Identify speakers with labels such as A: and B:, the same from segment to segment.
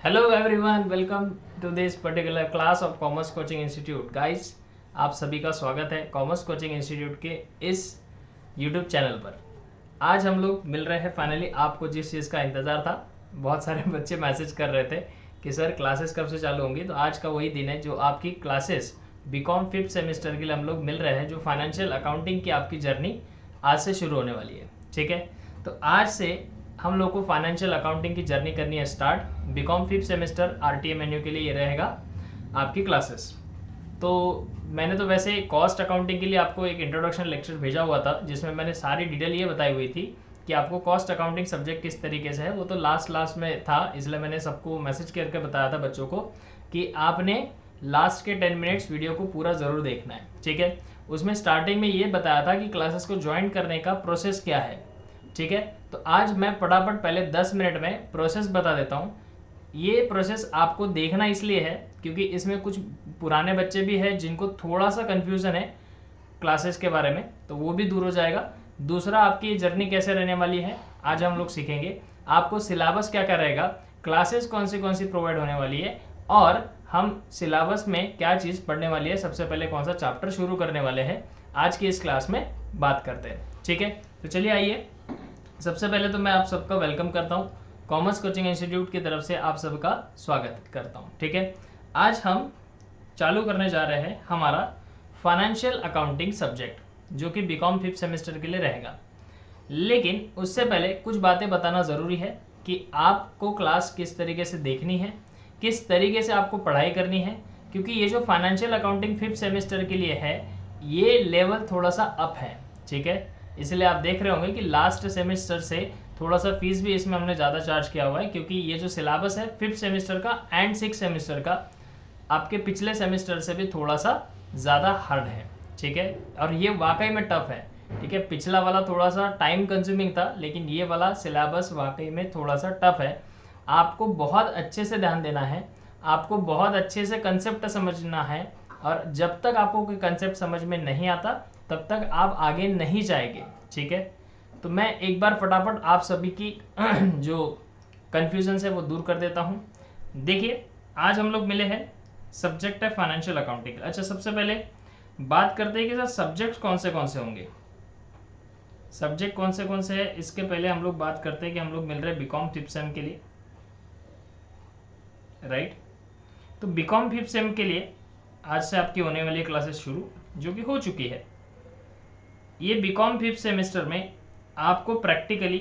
A: Hello everyone, welcome to this particular class of commerce coaching institute. Guys, आप सभी का स्वागत है कॉमर्स कोचिंग इंस्टीट्यूट के इस यूट्यूब चैनल पर। आज हम लोग मिल रहे हैं फाइनली। आपको जिस चीज़ का इंतज़ार था, बहुत सारे बच्चे मैसेज कर रहे थे कि सर क्लासेस कब से चालू होंगी, तो आज का वही दिन है जो आपकी क्लासेस बीकॉम 5th सेमेस्टर के लिए हम लोग मिल रहे हैं, जो फाइनेंशियल अकाउंटिंग की आपकी जर्नी आज से शुरू होने वाली है। ठीक है, तो आज से हम लोग को फाइनेंशियल अकाउंटिंग की जर्नी करनी है start. BCom 5th semester RTMNU के लिए ये रहेगा आपकी क्लासेस। तो मैंने तो वैसे कॉस्ट अकाउंटिंग के लिए आपको एक इंट्रोडक्शन लेक्चर भेजा हुआ था, जिसमें मैंने सारी डिटेल ये बताई हुई थी कि आपको कॉस्ट अकाउंटिंग सब्जेक्ट किस तरीके से है। वो तो लास्ट में था, इसलिए मैंने सबको मैसेज करके बताया था बच्चों को कि आपने लास्ट के 10 मिनट्स वीडियो को पूरा ज़रूर देखना है। ठीक है, उसमें स्टार्टिंग में ये बताया था कि क्लासेस को ज्वाइन करने का प्रोसेस क्या है। ठीक है, तो आज मैं फटाफट पहले 10 मिनट में प्रोसेस बता देता हूँ। ये प्रोसेस आपको देखना इसलिए है क्योंकि इसमें कुछ पुराने बच्चे भी हैं जिनको थोड़ा सा कन्फ्यूज़न है क्लासेस के बारे में, तो वो भी दूर हो जाएगा। दूसरा, आपकी जर्नी कैसे रहने वाली है आज हम लोग सीखेंगे। आपको सिलेबस क्या क्या रहेगा, क्लासेस कौन सी प्रोवाइड होने वाली है, और हम सिलेबस में क्या चीज़ पढ़ने वाली है, सबसे पहले कौन सा चैप्टर शुरू करने वाले हैं, आज की इस क्लास में बात करते हैं। ठीक है, तो चलिए आइए। सबसे पहले तो मैं आप सबका वेलकम करता हूँ, कॉमर्स कोचिंग इंस्टीट्यूट की तरफ से आप सबका स्वागत करता हूँ। ठीक है, आज हम चालू करने जा रहे हैं हमारा फाइनेंशियल अकाउंटिंग सब्जेक्ट, जो कि बीकॉम 5th सेमेस्टर के लिए रहेगा। लेकिन उससे पहले कुछ बातें बताना ज़रूरी है कि आपको क्लास किस तरीके से देखनी है, किस तरीके से आपको पढ़ाई करनी है, क्योंकि ये जो फाइनेंशियल अकाउंटिंग 5th सेमेस्टर के लिए है, ये लेवल थोड़ा सा अप है। ठीक है, इसलिए आप देख रहे होंगे कि लास्ट सेमेस्टर से थोड़ा सा फीस भी इसमें हमने ज़्यादा चार्ज किया हुआ है, क्योंकि ये जो सिलेबस है 5th सेमेस्टर का एंड 6th सेमेस्टर का आपके पिछले सेमेस्टर से भी थोड़ा सा ज़्यादा हार्ड है। ठीक है, और ये वाकई में टफ है। ठीक है, पिछला वाला थोड़ा सा टाइम कंज्यूमिंग था, लेकिन ये वाला सिलेबस वाकई में थोड़ा सा टफ है। आपको बहुत अच्छे से ध्यान देना है, आपको बहुत अच्छे से कंसेप्ट समझना है, और जब तक आपको कोई कंसेप्ट समझ में नहीं आता तब तक आप आगे नहीं जाएंगे। ठीक है, तो मैं एक बार फटाफट आप सभी की जो कन्फ्यूजन है वो दूर कर देता हूँ। देखिए, आज हम लोग मिले हैं, सब्जेक्ट है फाइनेंशियल अकाउंटिंग। अच्छा, सबसे पहले बात करते हैं कि सर सब्जेक्ट कौन से होंगे। सब्जेक्ट कौन से है, इसके पहले हम लोग बात करते हैं कि हम लोग मिल रहे हैं बीकॉम 5th सेम के लिए, राइट। तो बीकॉम 5th सेम के लिए आज से आपकी होने वाली क्लासेस शुरू, जो कि हो चुकी है। ये बीकॉम 5th सेमेस्टर में आपको प्रैक्टिकली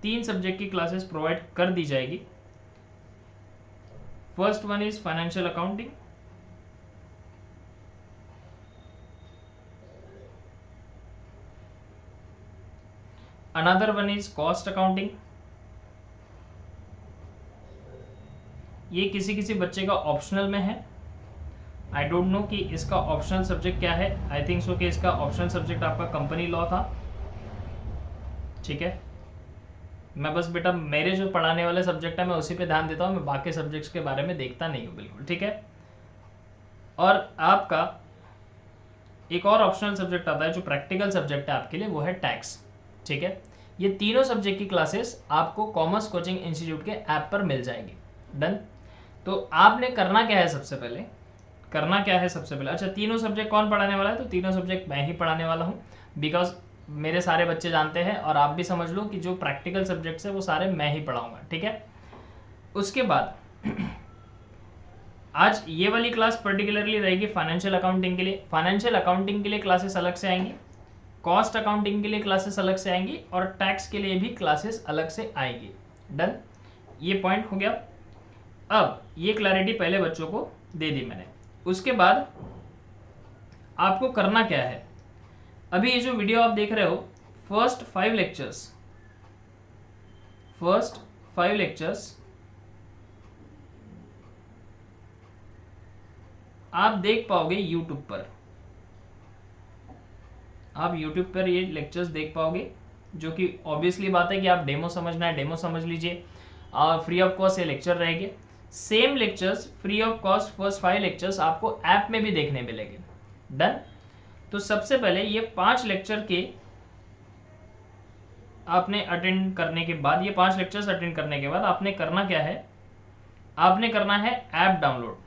A: 3 सब्जेक्ट की क्लासेस प्रोवाइड कर दी जाएगी। First one is financial accounting, another one is cost accounting. ये किसी किसी बच्चे का ऑप्शनल में है, आई डोंट नो कि इसका ऑप्शनल सब्जेक्ट क्या है। आई थिंक सो कि इसका ऑप्शनल सब्जेक्ट आपका कंपनी लॉ था। ठीक है, मैं बस बेटा मेरे जो पढ़ाने वाले सब्जेक्ट है मैं उसी पे ध्यान देता हूँ, मैं बाकी सब्जेक्ट्स के बारे में देखता नहीं हूँ बिल्कुल। ठीक है, और आपका एक और ऑप्शनल सब्जेक्ट आता है जो प्रैक्टिकल सब्जेक्ट है आपके लिए, वो है टैक्स। ठीक है, ये तीनों सब्जेक्ट की क्लासेस आपको कॉमर्स कोचिंग इंस्टीट्यूट के ऐप पर मिल जाएगी। डन। तो आपने करना क्या है, सबसे पहले करना क्या है सबसे पहले, अच्छा तीनों सब्जेक्ट कौन पढ़ाने वाला है, तो तीनों सब्जेक्ट मैं ही पढ़ाने वाला हूँ, बिकॉज मेरे सारे बच्चे जानते हैं, और आप भी समझ लो कि जो प्रैक्टिकल सब्जेक्ट्स है वो सारे मैं ही पढ़ाऊंगा। ठीक है, उसके बाद आज ये वाली क्लास पर्टिकुलरली रहेगी फाइनेंशियल अकाउंटिंग के लिए। फाइनेंशियल अकाउंटिंग के लिए क्लासेस अलग से आएंगी, कॉस्ट अकाउंटिंग के लिए क्लासेस अलग से आएंगी, और टैक्स के लिए भी क्लासेस अलग से आएंगी। डन, ये पॉइंट हो गया। अब ये क्लैरिटी पहले बच्चों को दे दी मैंने। उसके बाद आपको करना क्या है, अभी ये जो वीडियो आप देख रहे हो, फर्स्ट 5 लेक्चर्स आप देख पाओगे यूट्यूब पर। आप यूट्यूब पर ये लेक्चर्स देख पाओगे, जो कि ऑब्वियसली बात है कि आप डेमो समझना है डेमो समझ लीजिए, और फ्री ऑफ कॉस्ट ये लेक्चर रहेंगे। Same lectures free of cost first 5 lectures आपको ऐप में भी देखने मिलेंगे। डन। तो सबसे पहले ये 5 लेक्चर के आपने अटेंड करने के बाद, ये 5 लेक्चर्स अटेंड करने के बाद आपने करना क्या है, आपने करना है ऐप डाउनलोड।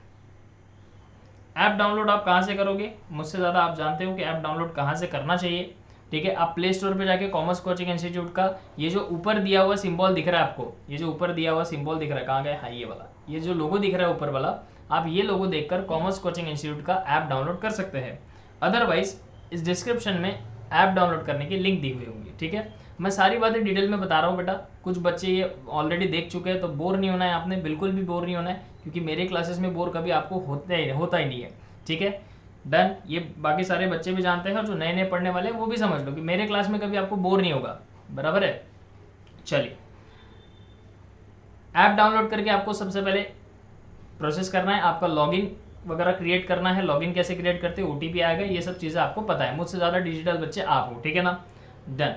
A: ऐप डाउनलोड आप कहाँ से करोगे, मुझसे ज़्यादा आप जानते हो कि ऐप डाउनलोड कहाँ से करना चाहिए। ठीक है, आप प्ले स्टोर पे जाके कॉमर्स कोचिंग इंस्टीट्यूट का ये जो ऊपर दिया हुआ सिंबल दिख रहा है आपको, ये जो ऊपर दिया हुआ सिंबल दिख रहा है, कहाँ गया, हाँ ये वाला, ये जो लोगो दिख रहा है ऊपर वाला, आप ये लोगो देखकर कॉमर्स कोचिंग इंस्टीट्यूट का ऐप डाउनलोड कर सकते हैं। अदरवाइज इस डिस्क्रिप्शन में ऐप डाउनलोड करने की लिंक दी हुई होंगी। ठीक है, मैं सारी बातें डिटेल में बता रहा हूँ बेटा, कुछ बच्चे ये ऑलरेडी देख चुके हैं तो बोर नहीं होना है आपने, बिल्कुल भी बोर नहीं होना है, क्योंकि मेरे क्लासेस में बोर कभी आपको होता ही नहीं है। ठीक है, डन। ये बाकी सारे बच्चे भी जानते हैं और जो नए नए पढ़ने वाले हैं वो भी समझ लो कि मेरे क्लास में कभी आपको बोर नहीं होगा, बराबर है। चलिए, ऐप डाउनलोड करके आपको सबसे पहले प्रोसेस करना है, आपका लॉगिन वगैरह क्रिएट करना है। लॉगिन कैसे क्रिएट करते हैं, ओटीपी आएगा, ये सब चीज़ें आपको पता है, मुझसे ज़्यादा डिजिटल बच्चे आप हो, ठीक है ना। डन।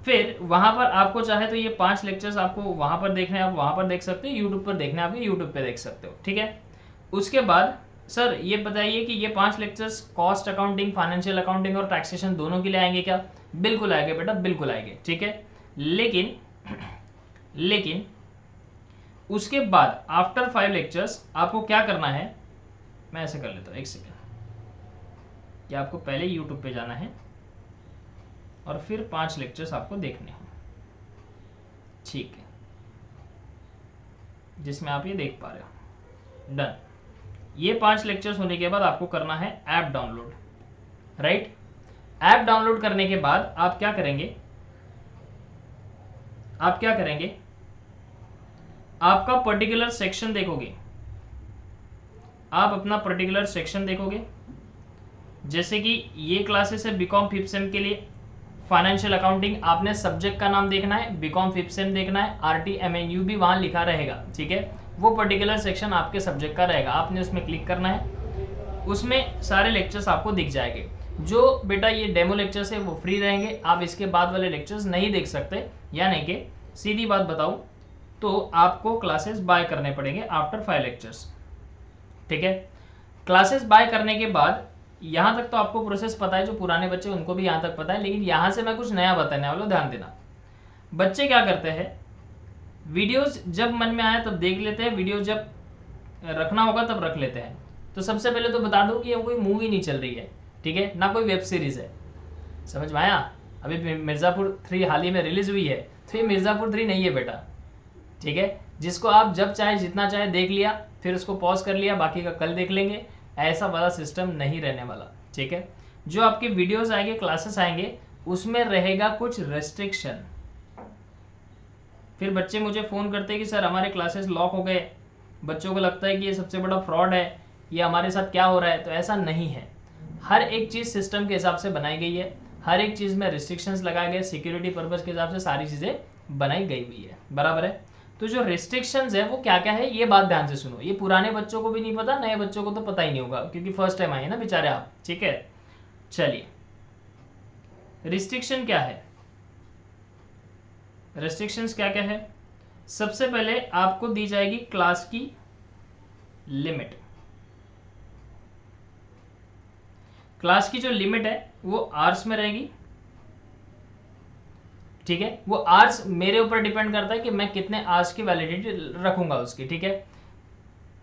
A: फिर वहाँ पर आपको चाहे तो ये 5 लेक्चर्स आपको वहाँ पर देखने हैं, आप वहाँ पर देख सकते हो, यूट्यूब पर देखने आप यूट्यूब पर देख सकते हो। ठीक है, उसके बाद सर ये बताइए कि ये 5 lectures cost accounting, financial accounting और टैक्सेशन दोनों के लिए आएंगे क्या? बिल्कुल आएंगे बेटा, बिल्कुल आएंगे। ठीक है, लेकिन उसके बाद आफ्टर 5 लेक्चर्स आपको क्या करना है, मैं ऐसे कर लेता हूँ, एक सेकेंड, कि आपको पहले यूट्यूब पे जाना है और फिर 5 लेक्चर्स आपको देखने हैं। ठीक है, जिसमें आप ये देख पा रहे हो। डन। ये 5 लेक्चर्स होने के बाद आपको करना है app download, right. App download करने के बाद आप क्या करेंगे, आपका पर्टिकुलर सेक्शन देखोगे, आप अपना पर्टिकुलर सेक्शन देखोगे। जैसे कि ये क्लासेस है बीकॉम 5th सेम के लिए, फाइनेंशियल अकाउंटिंग, आपने सब्जेक्ट का नाम देखना है, बीकॉम 5th सेम देखना है, RTMNU भी वहां लिखा रहेगा। ठीक है, वो पर्टिकुलर सेक्शन आपके सब्जेक्ट का रहेगा, आपने उसमें क्लिक करना है, उसमें सारे लेक्चर्स आपको दिख जाएंगे। जो बेटा ये डेमो लेक्चर्स है वो फ्री रहेंगे, आप इसके बाद वाले लेक्चर्स नहीं देख सकते, यानी कि सीधी बात बताऊं तो आपको क्लासेस बाय करने पड़ेंगे आफ्टर 5 लेक्चर्स। ठीक है, क्लासेस बाय करने के बाद यहां तक तो आपको प्रोसेस पता है, जो पुराने बच्चे उनको भी यहां तक पता है, लेकिन यहां से मैं कुछ नया बताने वाला हूं, ध्यान देना। बच्चे क्या करते हैं, वीडियोस जब मन में आए तब देख लेते हैं, वीडियो जब रखना होगा तब रख लेते हैं। तो सबसे पहले तो बता दो कि ये कोई मूवी नहीं चल रही है, ठीक है ना, कोई वेब सीरीज है, समझ में आया। अभी मिर्ज़ापुर 3 हाल ही में रिलीज हुई है, तो ये मिर्ज़ापुर 3 नहीं है बेटा। ठीक है, जिसको आप जब चाहे जितना चाहे देख लिया, फिर उसको पॉज कर लिया, बाकी का कल देख लेंगे, ऐसा वाला सिस्टम नहीं रहने वाला। ठीक है, जो आपके वीडियोस आएंगे, क्लासेस आएंगे, उसमें रहेगा कुछ रेस्ट्रिक्शन। फिर बच्चे मुझे फ़ोन करते हैं कि सर हमारे क्लासेस लॉक हो गए, बच्चों को लगता है कि ये सबसे बड़ा फ्रॉड है, ये हमारे साथ क्या हो रहा है। तो ऐसा नहीं है, हर एक चीज़ सिस्टम के हिसाब से बनाई गई है, हर एक चीज़ में रिस्ट्रिक्शंस लगाए गए, सिक्योरिटी पर्पज़ के हिसाब से सारी चीज़ें बनाई गई हुई है, बराबर है। तो जो रिस्ट्रिक्शंस है वो क्या क्या है, ये बात ध्यान से सुनो, ये पुराने बच्चों को भी नहीं पता, नए बच्चों को तो पता ही नहीं होगा, क्योंकि फर्स्ट टाइम आए ना बेचारे आप। ठीक है, चलिए, रिस्ट्रिक्शन क्या है, रेस्ट्रिक्शंस क्या क्या है। सबसे पहले आपको दी जाएगी क्लास की लिमिट। क्लास की जो लिमिट है वो आवर्स में रहेगी। ठीक है, वो आवर्स मेरे ऊपर डिपेंड करता है कि मैं कितने आवर्स की वैलिडिटी रखूंगा उसकी। ठीक है,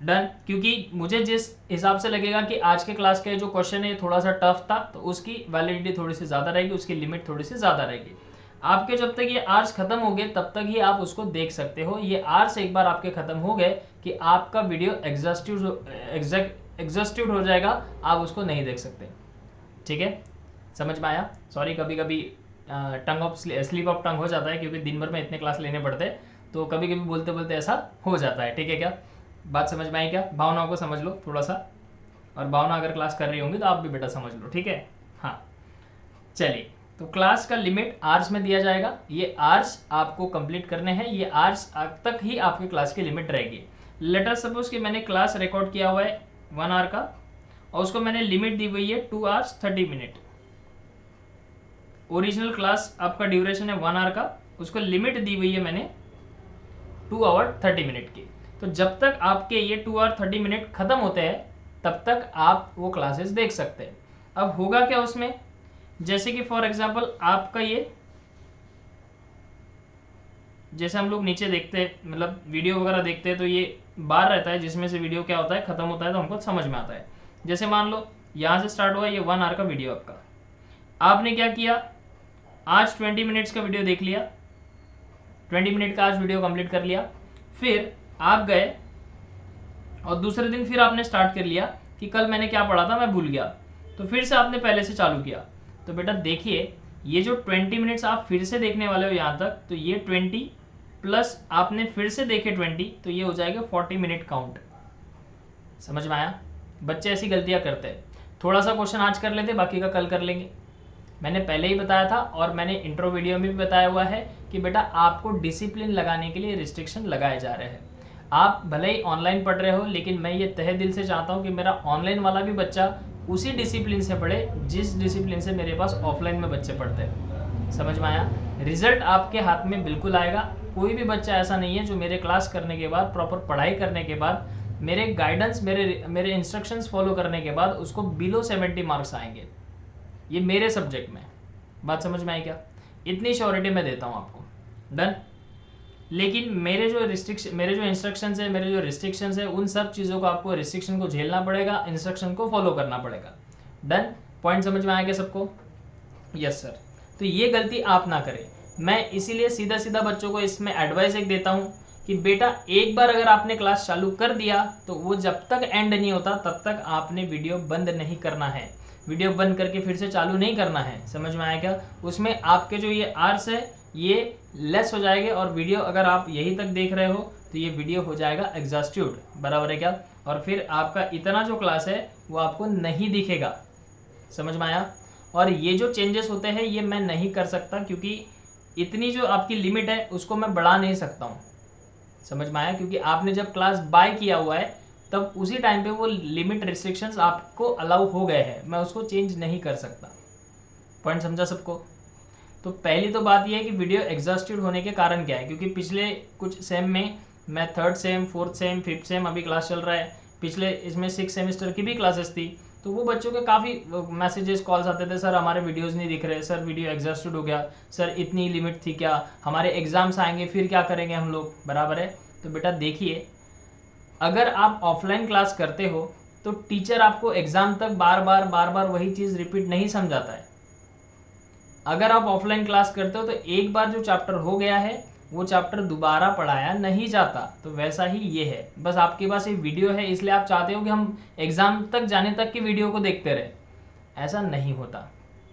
A: डन। क्योंकि मुझे जिस हिसाब से लगेगा कि आज के क्लास का जो क्वेश्चन है थोड़ा सा टफ था, तो उसकी वैलिडिटी थोड़ी सी ज़्यादा रहेगी, उसकी लिमिट थोड़ी सी ज़्यादा रहेगी। आपके जब तक ये आवर्स खत्म हो गए तब तक ही आप उसको देख सकते हो। ये आवर्स एक बार आपके खत्म हो गए कि आपका वीडियो एग्जॉस्टिव हो जाएगा, आप उसको नहीं देख सकते। ठीक है, समझ में आया। सॉरी, कभी कभी स्लीप ऑफ टंग हो जाता है, क्योंकि दिन भर में इतने क्लास लेने पड़ते हैं, तो कभी कभी बोलते बोलते ऐसा हो जाता है। ठीक है, क्या बात समझ में आई क्या? भावनाओं को समझ लो थोड़ा सा, और भावना अगर क्लास कर रही होंगी तो आप भी बेटा समझ लो। ठीक है, हाँ चलिए, तो क्लास का लिमिट आवर्स में दिया जाएगा, ये आवर्स आपको कंप्लीट करने हैं, ये आवर्स तक ही आपकी क्लास की लिमिट रहेगी। लेट अस सपोज कि मैंने क्लास रिकॉर्ड किया हुआ है 1 आवर का, और उसको मैंने लिमिट दी हुई है 2 आवर्स 30 मिनट। ओरिजिनल क्लास आपका ड्यूरेशन है 1 आवर का, उसको लिमिट दी हुई है मैंने 2 आवर 30 मिनट की। तो जब तक आपके ये 2 आवर 30 मिनट खत्म होते हैं तब तक आप वो क्लासेस देख सकते हैं। अब होगा क्या उसमें, जैसे कि फॉर एग्जांपल आपका ये, जैसे हम लोग नीचे देखते हैं, मतलब वीडियो वगैरह देखते हैं, तो ये बार रहता है जिसमें से वीडियो क्या होता है खत्म होता है तो हमको समझ में आता है। जैसे मान लो यहाँ से स्टार्ट हुआ, ये 1 आवर का वीडियो आपका, आपने क्या किया, आज 20 मिनट्स का वीडियो देख लिया, 20 मिनट का आज वीडियो कंप्लीट कर लिया, फिर आप गए और दूसरे दिन फिर आपने स्टार्ट कर लिया कि कल मैंने क्या पढ़ा था मैं भूल गया, तो फिर से आपने पहले से चालू किया। तो बेटा देखिए, ये जो 20 मिनट्स आप फिर से देखने वाले हो यहाँ तक, तो ये 20 प्लस आपने फिर से देखे 20, तो ये हो जाएगा 40 मिनट काउंट। समझ में आया? बच्चे ऐसी गलतियाँ करते हैं। थोड़ा सा क्वेश्चन आज कर लेते, बाकी का कल कर लेंगे। मैंने पहले ही बताया था और मैंने इंट्रो वीडियो में भी बताया हुआ है कि बेटा आपको डिसिप्लिन लगाने के लिए रिस्ट्रिक्शन लगाए जा रहे हैं। आप भले ही ऑनलाइन पढ़ रहे हो, लेकिन मैं ये तहे दिल से चाहता हूँ कि मेरा ऑनलाइन वाला भी बच्चा उसी डिसिप्लिन से पढ़े जिस डिसिप्लिन से मेरे पास ऑफलाइन में बच्चे पढ़ते हैं। समझ में आया? रिजल्ट आपके हाथ में बिल्कुल आएगा। कोई भी बच्चा ऐसा नहीं है जो मेरे क्लास करने के बाद, प्रॉपर पढ़ाई करने के बाद, मेरे गाइडेंस, मेरे इंस्ट्रक्शंस फॉलो करने के बाद उसको बिलो 70 मार्क्स आएंगे, ये मेरे सब्जेक्ट में। बात समझ में आई क्या? इतनी श्योरिटी मैं देता हूँ आपको। डन? लेकिन मेरे जो इंस्ट्रक्शंस है, मेरे जो रिस्ट्रिक्शंस है, उन सब चीज़ों को आपको रिस्ट्रिक्शन को झेलना पड़ेगा, इंस्ट्रक्शन को फॉलो करना पड़ेगा। डन? पॉइंट समझ में आएगा सबको? Yes sir. तो ये गलती आप ना करें। मैं इसीलिए सीधा सीधा बच्चों को इसमें एडवाइस एक देता हूँ कि बेटा एक बार अगर आपने क्लास चालू कर दिया तो वो जब तक एंड नहीं होता तब तक आपने वीडियो बंद नहीं करना है। वीडियो बंद करके फिर से चालू नहीं करना है। समझ में आया क्या? उसमें आपके जो ये आवर्स है ये लेस हो जाएंगे, और वीडियो अगर आप यही तक देख रहे हो तो ये वीडियो हो जाएगा एग्जॉस्टिव। बराबर है क्या? और फिर आपका इतना जो क्लास है वो आपको नहीं दिखेगा। समझ में आया? और ये जो चेंजेस होते हैं ये मैं नहीं कर सकता, क्योंकि इतनी जो आपकी लिमिट है उसको मैं बढ़ा नहीं सकता हूँ। समझ में आया? क्योंकि आपने जब क्लास बाय किया हुआ है तब उसी टाइम पे वो लिमिट रिस्ट्रिक्शंस आपको अलाउ हो गए हैं, मैं उसको चेंज नहीं कर सकता। पॉइंट समझा सबको? तो पहली तो बात ये है कि वीडियो एग्जॉस्टेड होने के कारण क्या है, क्योंकि पिछले कुछ सेम में मैं 3rd same, 4th same, 5th same अभी क्लास चल रहा है, पिछले इसमें 6 सेमेस्टर की भी क्लासेस थी, तो वो बच्चों के काफ़ी मैसेजेस, कॉल्स आते थे, सर हमारे वीडियोस नहीं दिख रहे, सर वीडियो एग्जॉस्टेड हो गया, सर इतनी लिमिट थी क्या, हमारे एग्जाम्स आएंगे फिर क्या करेंगे हम लोग। बराबर है? तो बेटा देखिए, अगर आप ऑफलाइन क्लास करते हो तो टीचर आपको एग्जाम तक बार बार वही चीज़ रिपीट नहीं समझाता है। अगर आप ऑफलाइन क्लास करते हो तो एक बार जो चैप्टर हो गया है वो चैप्टर दोबारा पढ़ाया नहीं जाता। तो वैसा ही ये है, बस आपके पास एक वीडियो है इसलिए आप चाहते हो कि हम एग्जाम तक जाने तक की वीडियो को देखते रहे, ऐसा नहीं होता।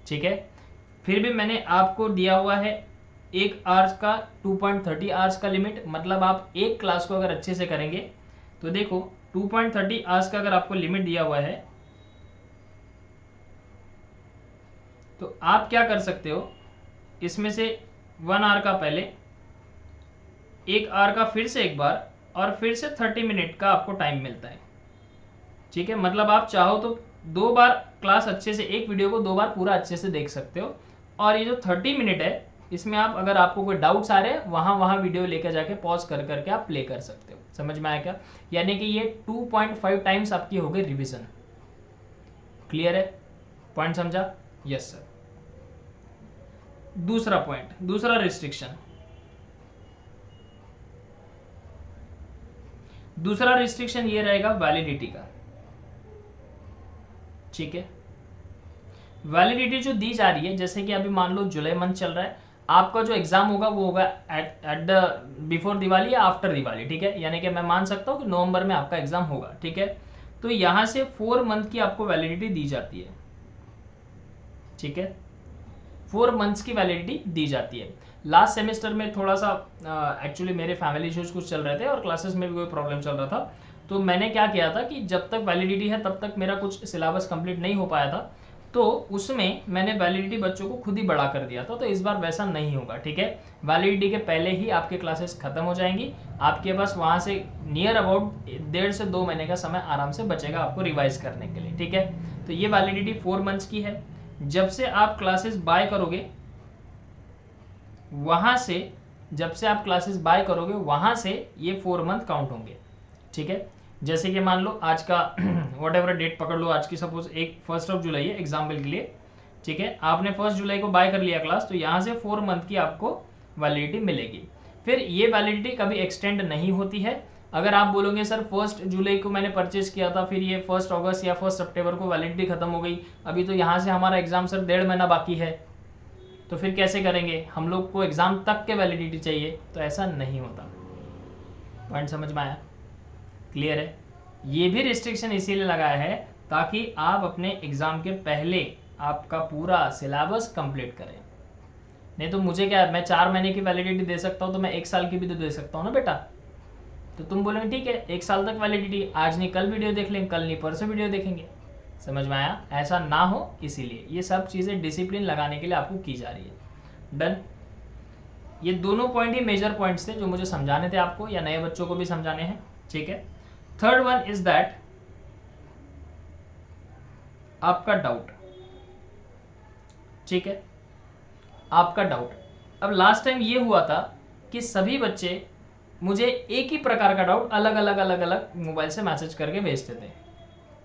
A: ठीक है? फिर भी मैंने आपको दिया हुआ है 1 आवर्स का 2.30 आवर्स का लिमिट, मतलब आप एक क्लास को अगर अच्छे से करेंगे तो देखो 2.30 आवर्स का अगर आपको लिमिट दिया हुआ है तो आप क्या कर सकते हो, इसमें से 1 आवर का पहले, 1 आवर का फिर से एक बार, और फिर से 30 मिनट का आपको टाइम मिलता है। ठीक है? मतलब आप चाहो तो 2 बार क्लास अच्छे से, एक वीडियो को 2 बार पूरा अच्छे से देख सकते हो। और ये जो 30 मिनट है इसमें आप, अगर आपको कोई डाउट्स आ रहे हैं, वहाँ वीडियो लेकर जाके पॉज कर करके आप प्ले कर सकते हो। समझ में आया क्या? यानी कि ये 2.5 टाइम्स आपकी हो गई रिविजन। क्लियर है? पॉइंट समझा? Yes sir. दूसरा पॉइंट, दूसरा रिस्ट्रिक्शन, दूसरा रिस्ट्रिक्शन ये रहेगा वैलिडिटी का। ठीक है? वैलिडिटी जो दी जा रही है, जैसे कि अभी मान लो जुलाई मंथ चल रहा है, आपका जो एग्जाम होगा वो होगा एट द बिफोर दिवाली या आफ्टर दिवाली। ठीक है? यानी कि मैं मान सकता हूँ कि नवंबर में आपका एग्जाम होगा। ठीक है? तो यहाँ से 4 मंथ की आपको वैलिडिटी दी जाती है। ठीक है? 4 मंथ्स की वैलिडिटी दी जाती है। लास्ट सेमेस्टर में थोड़ा सा एक्चुअली मेरे फैमिली इश्यूज कुछ चल रहे थे और क्लासेस में भी कोई प्रॉब्लम चल रहा था, तो मैंने क्या किया था कि जब तक वैलिडिटी है तब तक मेरा कुछ सिलेबस कंप्लीट नहीं हो पाया था, तो उसमें मैंने वैलिडिटी बच्चों को खुद ही बढ़ा कर दिया था। तो इस बार वैसा नहीं होगा। ठीक है? वैलिडिटी के पहले ही आपके क्लासेस खत्म हो जाएंगी, आपके पास वहाँ से नियर अबाउट 1.5 से 2 महीने का समय आराम से बचेगा आपको रिवाइज करने के लिए। ठीक है? तो ये वैलिडिटी 4 मंथ्स की है। जब से आप क्लासेस बाय करोगे वहां से, जब से आप क्लासेस बाय करोगे वहां से ये 4 मंथ काउंट होंगे। ठीक है? जैसे कि मान लो आज का वॉट एवर डेट पकड़ लो, आज की सपोज 1 जुलाई है एग्जाम्पल के लिए। ठीक है? आपने 1 जुलाई को बाय कर लिया क्लास, तो यहाँ से 4 मंथ की आपको वैलिडिटी मिलेगी। फिर ये वैलिडिटी कभी एक्सटेंड नहीं होती है, अगर आप बोलोगे सर 1 जुलाई को मैंने परचेज किया था, फिर ये 1 अगस्त या 1 सितंबर को वैलिडिटी खत्म हो गई, अभी तो यहाँ से हमारा एग्जाम सर 1.5 महीना बाकी है, तो फिर कैसे करेंगे, हम लोग को एग्जाम तक के वैलिडिटी चाहिए, तो ऐसा नहीं होता। पॉइंट समझ में आया? क्लियर है? ये भी रिस्ट्रिक्शन इसीलिए लगाया है ताकि आप अपने एग्जाम के पहले आपका पूरा सिलेबस कंप्लीट करें। नहीं तो मुझे क्या है, मैं 4 महीने की वैलिडिटी दे सकता हूँ, तो मैं 1 साल की भी तो दे सकता हूँ ना बेटा। तो तुम बोलोगे ठीक है 1 साल तक वैलिडिटी, आज नहीं कल वीडियो देख लेंगे, कल नहीं परसों वीडियो देखेंगे। समझ में आया? ऐसा ना हो इसीलिए ये सब चीज़ें डिसिप्लिन लगाने के लिए आपको की जा रही है। डन। ये दोनों पॉइंट ही मेजर पॉइंट्स थे जो मुझे समझाने थे आपको, या नए बच्चों को भी समझाने हैं। ठीक है। थर्ड वन इज दैट आपका डाउट। ठीक है, आपका डाउट। अब लास्ट टाइम ये हुआ था कि सभी बच्चे मुझे एक ही प्रकार का डाउट अलग अलग मोबाइल से मैसेज करके भेजते थे।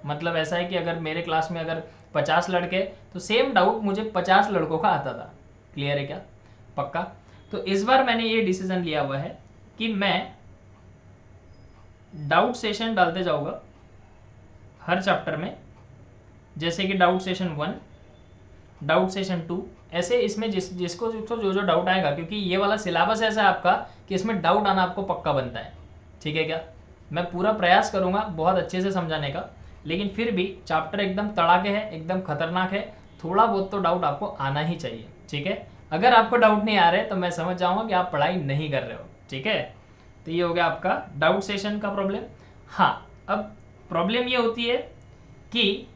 A: मतलब ऐसा है कि अगर मेरे क्लास में अगर 50 लड़के, तो सेम डाउट मुझे 50 लड़कों का आता था। क्लियर है क्या? पक्का? तो इस बार मैंने ये डिसीजन लिया हुआ है कि मैं डाउट सेशन डालते जाऊंगा हर चैप्टर में, जैसे कि डाउट सेशन 1, डाउट सेशन 2, ऐसे इसमें जिसको जो डाउट आएगा, क्योंकि ये वाला सिलेबस ऐसा है आपका कि इसमें डाउट आना आपको पक्का बनता है। ठीक है क्या? मैं पूरा प्रयास करूंगा बहुत अच्छे से समझाने का, लेकिन फिर भी चैप्टर एकदम तड़ाके है, एकदम खतरनाक है, थोड़ा बहुत तो डाउट आपको आना ही चाहिए। ठीक है? अगर आपको डाउट नहीं आ रहे तो मैं समझ जाऊंगा कि आप पढ़ाई नहीं कर रहे हो। ठीक है? तो ये हो गया आपका डाउट सेशन का प्रॉब्लम। हाँ, अब प्रॉब्लम ये होती है कि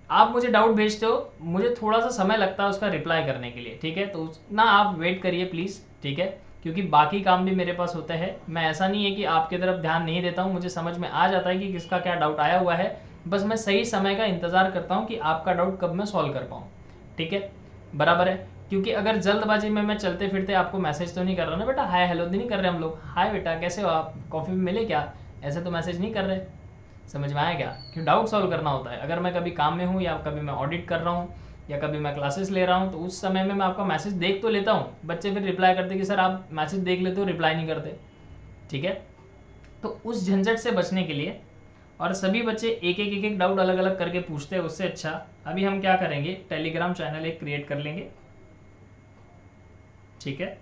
A: आप मुझे डाउट भेजते हो, मुझे थोड़ा सा समय लगता है उसका रिप्लाई करने के लिए। ठीक है? तो ना आप वेट करिए प्लीज़। ठीक है? क्योंकि बाकी काम भी मेरे पास होते हैं। मैं ऐसा नहीं है कि आपकी तरफ ध्यान नहीं देता हूँ, मुझे समझ में आ जाता है कि किसका क्या डाउट आया हुआ है, बस मैं सही समय का इंतज़ार करता हूँ कि आपका डाउट कब मैं सॉल्व कर पाऊँ। ठीक है? बराबर है? क्योंकि अगर जल्दबाजी में मैं चलते फिरते आपको मैसेज तो नहीं कर रहा ना बेटा, हाय हेलो नहीं कर रहे हम लोग, हाय बेटा कैसे हो आप, कॉफ़ी में मिले क्या, ऐसे तो मैसेज नहीं कर रहे। समझ में आया क्या? क्यों डाउट सॉल्व करना होता है। अगर मैं कभी काम में हूँ, या कभी मैं ऑडिट कर रहा हूँ, या कभी मैं क्लासेस ले रहा हूँ, तो उस समय में मैं आपका मैसेज देख तो लेता हूँ। बच्चे फिर रिप्लाई करते कि सर आप मैसेज देख लेते हो, रिप्लाई नहीं करते। ठीक है? तो उस झंझट से बचने के लिए, और सभी बच्चे एक एक डाउट अलग अलग करके पूछते हैं, उससे अच्छा अभी हम क्या करेंगे, टेलीग्राम चैनल एक क्रिएट कर लेंगे। ठीक है?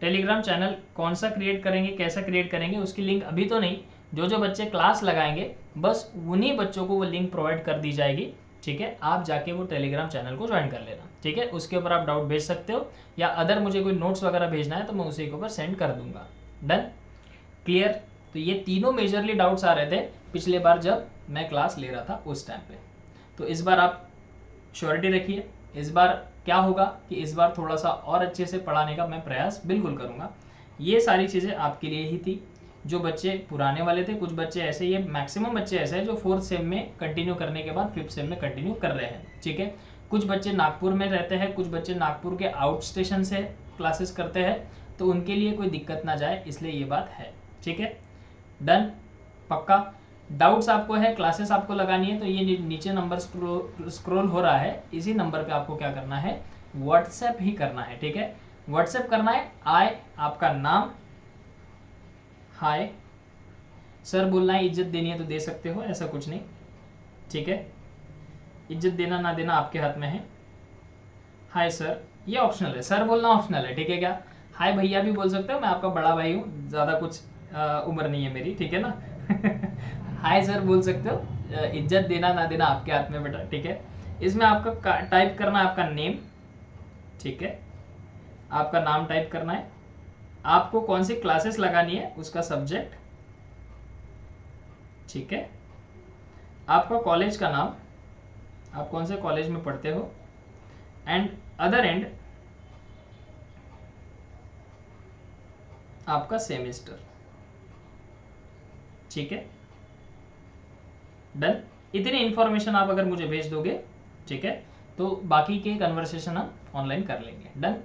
A: टेलीग्राम चैनल कौन सा क्रिएट करेंगे, कैसा क्रिएट करेंगे, उसकी लिंक अभी तो नहीं, जो बच्चे क्लास लगाएंगे बस उन्हीं बच्चों को वो लिंक प्रोवाइड कर दी जाएगी। ठीक है? आप जाके वो टेलीग्राम चैनल को ज्वाइन कर लेना। ठीक है? उसके ऊपर आप डाउट भेज सकते हो, या अदर मुझे कोई नोट्स वगैरह भेजना है तो मैं उसी के ऊपर सेंड कर दूंगा। डन? क्लियर? तो ये तीनों मेजरली डाउट्स आ रहे थे पिछले बार जब मैं क्लास ले रहा था उस टाइम पे। तो इस बार आप श्योरिटी रखिए, इस बार क्या होगा कि इस बार थोड़ा सा और अच्छे से पढ़ाने का मैं प्रयास बिल्कुल करूँगा। ये सारी चीज़ें आपके लिए ही थी। जो बच्चे पुराने वाले थे, कुछ बच्चे ऐसे, ये मैक्सिमम बच्चे ऐसे हैं जो 4th सेम में कंटिन्यू करने के बाद 5th सेम में कंटिन्यू कर रहे हैं। ठीक है? कुछ बच्चे नागपुर में रहते हैं, कुछ बच्चे नागपुर के आउट स्टेशन से क्लासेस करते हैं, तो उनके लिए कोई दिक्कत ना जाए, इसलिए ये बात है। ठीक है? डन? पक्का? डाउट्स आपको है, क्लासेस आपको लगानी है, तो ये नीचे नंबर स्क्रॉल हो रहा है, इसी नंबर पे आपको क्या करना है, व्हाट्सएप ही करना है। ठीक है? व्हाट्सएप करना है। आपका नाम, हाय सर बोलना है, इज्जत देनी है तो दे सकते हो, ऐसा कुछ नहीं। ठीक है? इज्जत देना ना देना आपके हाथ में है। हाय सर ये ऑप्शनल है, सर बोलना ऑप्शनल है। ठीक है क्या? हाय भैया भी बोल सकते हो, मैं आपका बड़ा भाई हूँ, ज़्यादा कुछ उम्र नहीं है मेरी। ठीक है ना? हाय सर बोल सकते हो, इज्जत देना ना देना आपके हाथ में बेटा। ठीक है? इसमें आपका टाइप करना है आपका नेम। ठीक है? आपका नाम टाइप करना है, आपको कौन सी क्लासेस लगानी है उसका सब्जेक्ट। ठीक है? आपका कॉलेज का नाम, आप कौन से कॉलेज में पढ़ते हो, एंड अदर एंड आपका सेमेस्टर। ठीक है? डन? इतनी इंफॉर्मेशन आप अगर मुझे भेज दोगे, ठीक है, तो बाकी के कन्वर्सेशन हम ऑनलाइन कर लेंगे। डन?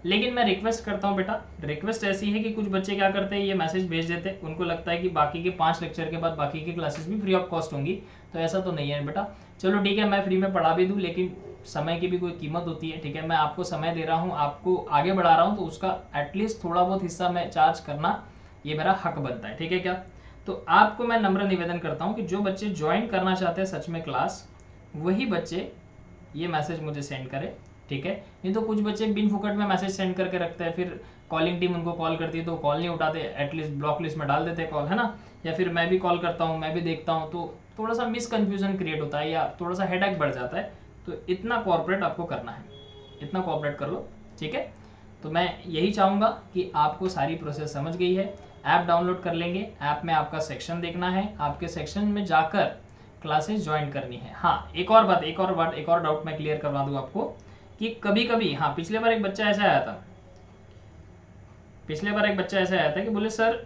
A: लेकिन मैं रिक्वेस्ट करता हूँ बेटा, रिक्वेस्ट ऐसी है कि कुछ बच्चे क्या करते हैं, ये मैसेज भेज देते हैं, उनको लगता है कि बाकी के 5 लेक्चर के बाद बाकी की क्लासेस भी फ्री ऑफ कॉस्ट होंगी, तो ऐसा तो नहीं है बेटा। चलो ठीक है, मैं फ्री में पढ़ा भी दूँ, लेकिन समय की भी कोई कीमत होती है। ठीक है? मैं आपको समय दे रहा हूँ, आपको आगे बढ़ा रहा हूँ, तो उसका एटलीस्ट थोड़ा बहुत हिस्सा मैं चार्ज करना, ये मेरा हक बनता है। ठीक है क्या? तो आपको मैं नम्र निवेदन करता हूँ कि जो बच्चे ज्वाइन करना चाहते हैं सच में क्लास, वही बच्चे ये मैसेज मुझे सेंड करें, ठीक है। नहीं तो कुछ बच्चे बिन फुकट में मैसेज सेंड करके रखते हैं, फिर कॉलिंग टीम उनको कॉल करती है तो कॉल नहीं उठाते, एटलीस्ट ब्लॉक लिस्ट में डाल देते कॉल, है ना। या फिर मैं भी कॉल करता हूँ, मैं भी देखता हूँ, तो थोड़ा सा मिसकन्फ्यूजन क्रिएट होता है या थोड़ा सा हेडेक बढ़ जाता है। तो इतना कॉर्पोरेट आपको करना है, इतना कॉर्पोरेट कर लो, ठीक है। तो मैं यही चाहूँगा कि आपको सारी प्रोसेस समझ गई है। ऐप डाउनलोड कर लेंगे, ऐप में आपका सेक्शन देखना है, आपके सेक्शन में जाकर क्लासेस ज्वाइन करनी है। हाँ, एक और डाउट मैं क्लियर करवा दूँ आपको कि कभी कभी, हाँ, पिछले बार एक बच्चा ऐसा आया था कि बोले सर